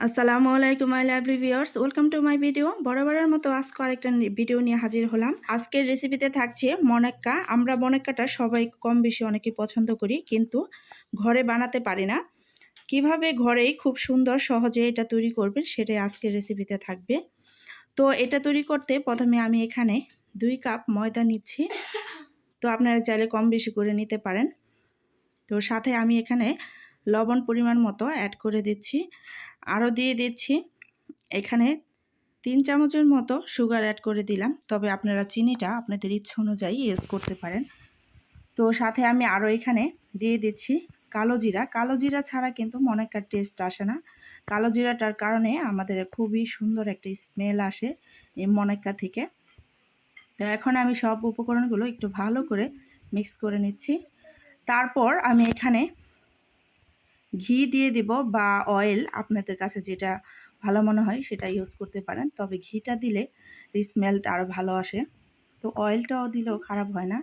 আসসালামু আলাইকুম my lovely viewers, welcome to my video. বরাবরের মতো আজকে আরেকটা ভিডিও নিয়ে হাজির হলাম। আজকের রেসিপিতে থাকছে মুনাক্কা। আমরা মুনাক্কাটা সবাই কম বেশি অনেকেই পছন্দ করি, কিন্তু ঘরে বানাতে পারি না। কিভাবে ঘরেই খুব সুন্দর সহজে এটা তৈরি করবেন সেটাই আজকের রেসিপিতে থাকবে। তো এটা তৈরি করতে প্রথমে আমি এখানে 2 কাপ ময়দা নিচ্ছি। তো আপনারা চাইলে কম বেশি করে নিতে পারেন। তো সাথে আমি এখানে লবণ পরিমাণ মতো অ্যাড করে দিচ্ছি। আরও দিয়ে দিচ্ছি এখানে 3 চামচের মতো সুগার অ্যাড করে দিলাম। তবে আপনারা চিনিটা আপনাদের ইচ্ছা অনুযায়ী ইউজ করতে পারেন। তো সাথে আমি আরও এখানে দিয়ে দিচ্ছি কালো জিরা। কালো জিরা ছাড়া কিন্তু মুনাক্কার টেস্ট আসে না। কালো জিরাটার কারণে আমাদের খুবই সুন্দর একটা স্মেল আসে এই মুনাক্কা থেকে। তো এখন আমি সব উপকরণগুলো একটু ভালো করে মিক্স করে নিচ্ছি। তারপর আমি এখানে ঘি দিয়ে দিব বা অয়েল, আপনাদের কাছে যেটা ভালো মনে হয় সেটা ইউজ করতে পারেন। তবে ঘিটা দিলে স্মেলটা আরও ভালো আসে। তো অয়েলটাও দিলেও খারাপ হয় না।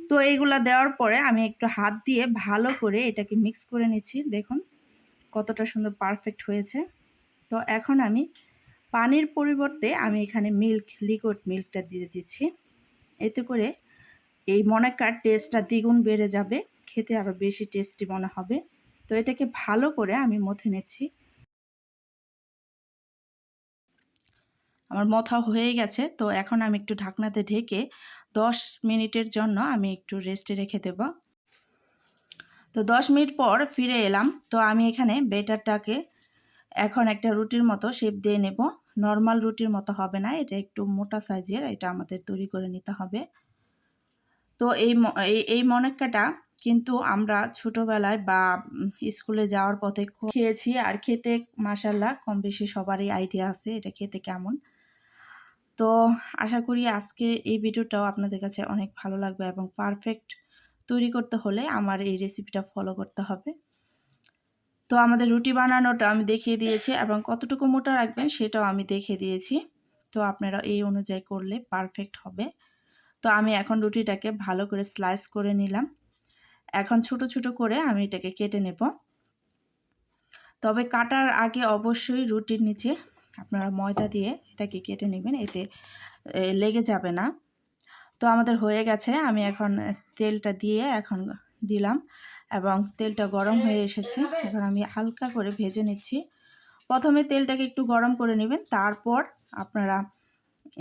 তো এইগুলো দেওয়ার পরে আমি একটু হাত দিয়ে ভালো করে এটাকে মিক্স করে নিচ্ছি। দেখুন কতটা সুন্দর পারফেক্ট হয়েছে। তো এখন আমি পানির পরিবর্তে আমি এখানে লিকুইড মিল্কটা দিয়ে দিচ্ছি। এতে করে এই মুনাক্কার টেস্টটা দ্বিগুণ বেড়ে যাবে, খেতে আরও বেশি টেস্টি মনে হবে। তো এটাকে ভালো করে আমি মথে নিচ্ছি। আমার মথা হয়ে গেছে। তো এখন আমি একটু ঢাকনাতে ঢেকে 10 মিনিটের জন্য আমি একটু রেস্টে রেখে দেব। তো 10 মিনিট পর ফিরে এলাম। তো আমি এখানে বেটারটাকে এখন একটা রুটির মতো শেপ দিয়ে নেব। নর্মাল রুটির মতো হবে না, এটা একটু মোটা সাইজের, এটা আমাদের তৈরি করে নিতে হবে। তো এই মুনাক্কাটা কিন্তু আমরা ছোটোবেলায় বা স্কুলে যাওয়ার পথে খেয়েছি, আর খেতে মাশাআল্লাহ কম বেশি সবারই আইডিয়া আছে এটা খেতে কেমন। তো আশা করি আজকে এই ভিডিওটাও আপনাদের কাছে অনেক ভালো লাগবে এবং পারফেক্ট তৈরি করতে হলে আমার এই রেসিপিটা ফলো করতে হবে। তো আমাদের রুটি বানানোটা আমি দেখিয়ে দিয়েছি এবং কতটুকু মোটা রাখবেন সেটাও আমি দেখিয়ে দিয়েছি। তো আপনারা এই অনুযায়ী করলে পারফেক্ট হবে। তো আমি এখন রুটিটাকে ভালো করে স্লাইস করে নিলাম। এখন ছোট ছোট করে আমি এটাকে কেটে নেব। তবে কাটার আগে অবশ্যই রুটির নিচে আপনারা ময়দা দিয়ে এটাকে কেটে নেবেন, এতে লেগে যাবে না। তো আমাদের হয়ে গেছে। আমি এখন তেলটা দিয়ে এখন দিলাম এবং তেলটা গরম হয়ে এসেছে। এখন আমি হালকা করে ভেজে নিচ্ছি। প্রথমে তেলটাকে একটু গরম করে নেবেন, তারপর আপনারা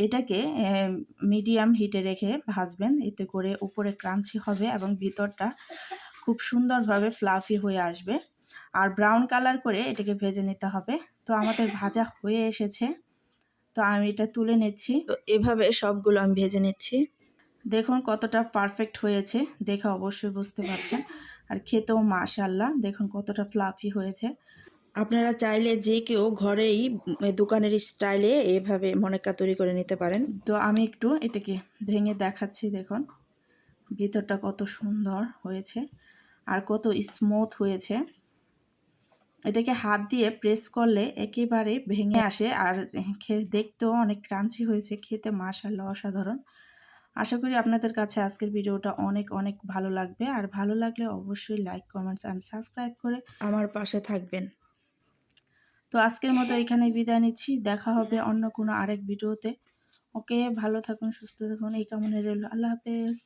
এটাকে মিডিয়াম হিটে রেখে ভাজবেন। এতে করে উপরে ক্রাঞ্চি হবে এবং ভিতরটা খুব সুন্দরভাবে ফ্লাফি হয়ে আসবে। আর ব্রাউন কালার করে এটাকে ভেজে নিতে হবে। তো আমাদের ভাজা হয়ে এসেছে। তো আমি এটা তুলে নিচ্ছি। তো এভাবে সবগুলো আমি ভেজে নিচ্ছি। দেখুন কতটা পারফেক্ট হয়েছে, দেখে অবশ্যই বুঝতে পারছেন। আর খেতেও মাশাআল্লাহ, দেখুন কতটা ফ্লাফি হয়েছে। আপনারা চাইলে যে কেউ ঘরেই দোকানের স্টাইলে এভাবে মুনাক্কা তৈরি করে নিতে পারেন। তো আমি একটু এটাকে ভেঙে দেখাচ্ছি। দেখুন ভিতরটা কত সুন্দর হয়েছে আর কত স্মুথ হয়েছে। এটাকে হাত দিয়ে প্রেস করলে একেবারে ভেঙে আসে আর দেখতেও অনেক ক্রাঞ্চি হয়েছে, খেতে মাশাআল্লাহ অসাধারণ। আশা করি আপনাদের কাছে আজকের ভিডিওটা অনেক অনেক ভালো লাগবে। আর ভালো লাগলে অবশ্যই লাইক, কমেন্টস অ্যান্ড সাবস্ক্রাইব করে আমার পাশে থাকবেন। তো আজকের মতো এখানে বিদায় নিচ্ছি। দেখা হবে অন্য কোনো আরেক ভিডিওতে। ওকে, ভালো থাকুন, সুস্থ থাকুন, এই কামনা রইল। আল্লাহ হাফেজ।